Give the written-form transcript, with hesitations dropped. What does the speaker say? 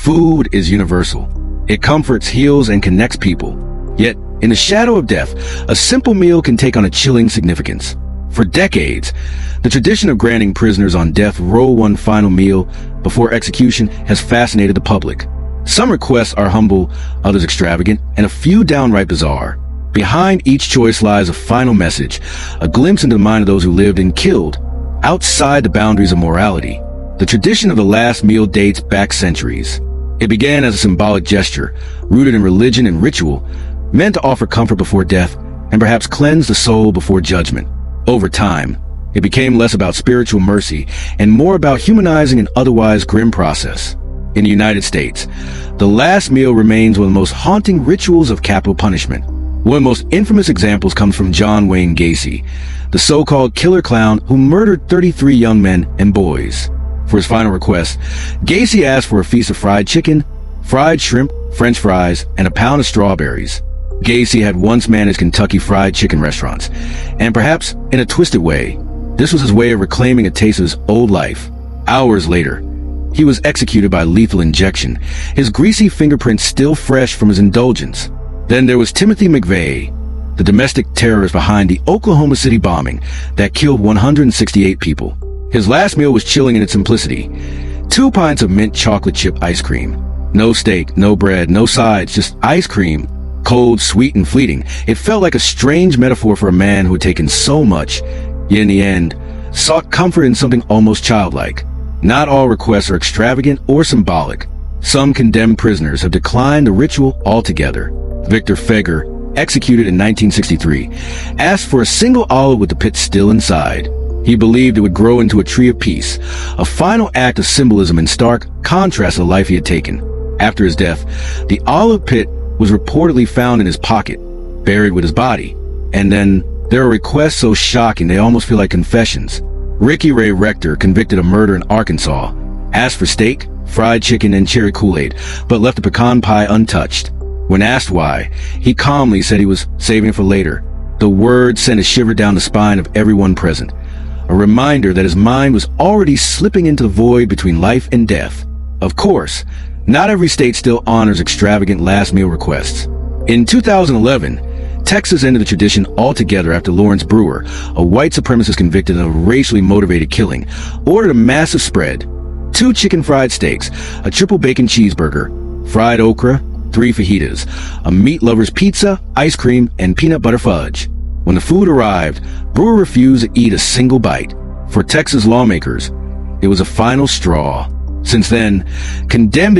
Food is universal. It comforts, heals, and connects people. Yet, in the shadow of death, a simple meal can take on a chilling significance. For decades, the tradition of granting prisoners on death row one final meal before execution has fascinated the public. Some requests are humble, others extravagant, and a few downright bizarre. Behind each choice lies a final message, a glimpse into the mind of those who lived and killed outside the boundaries of morality. The tradition of the last meal dates back centuries. It began as a symbolic gesture, rooted in religion and ritual, meant to offer comfort before death and perhaps cleanse the soul before judgment. Over time, it became less about spiritual mercy and more about humanizing an otherwise grim process. In the United States, the last meal remains one of the most haunting rituals of capital punishment. One of the most infamous examples comes from John Wayne Gacy, the so-called killer clown who murdered 33 young men and boys. For his final request, Gacy asked for a feast of fried chicken, fried shrimp, French fries, and a pound of strawberries. Gacy had once managed Kentucky Fried Chicken restaurants, and perhaps in a twisted way, this was his way of reclaiming a taste of his old life. Hours later, he was executed by lethal injection, his greasy fingerprints still fresh from his indulgence. Then there was Timothy McVeigh, the domestic terrorist behind the Oklahoma City bombing that killed 168 people. His last meal was chilling in its simplicity. 2 pints of mint chocolate chip ice cream. No steak, no bread, no sides, just ice cream. Cold, sweet, and fleeting. It felt like a strange metaphor for a man who had taken so much, yet in the end, sought comfort in something almost childlike. Not all requests are extravagant or symbolic. Some condemned prisoners have declined the ritual altogether. Victor Feger, executed in 1963, asked for a single olive with the pit still inside. He believed it would grow into a tree of peace, a final act of symbolism in stark contrast to the life he had taken. After his death, the olive pit was reportedly found in his pocket, buried with his body. And then there are requests so shocking they almost feel like confessions. Ricky Ray Rector, convicted of murder in Arkansas, asked for steak, fried chicken, and cherry Kool-Aid, but left the pecan pie untouched. When asked why, he calmly said he was saving it for later. The words sent a shiver down the spine of everyone present, a reminder that his mind was already slipping into the void between life and death. Of course, not every state still honors extravagant last meal requests. In 2011, Texas ended the tradition altogether after Lawrence Brewer, a white supremacist convicted of a racially motivated killing, ordered a massive spread: 2 chicken fried steaks, a triple bacon cheeseburger, fried okra, 3 fajitas, a meat lover's pizza, ice cream, and peanut butter fudge. When the food arrived, Brewer refused to eat a single bite. For Texas lawmakers, it was a final straw. Since then, condemned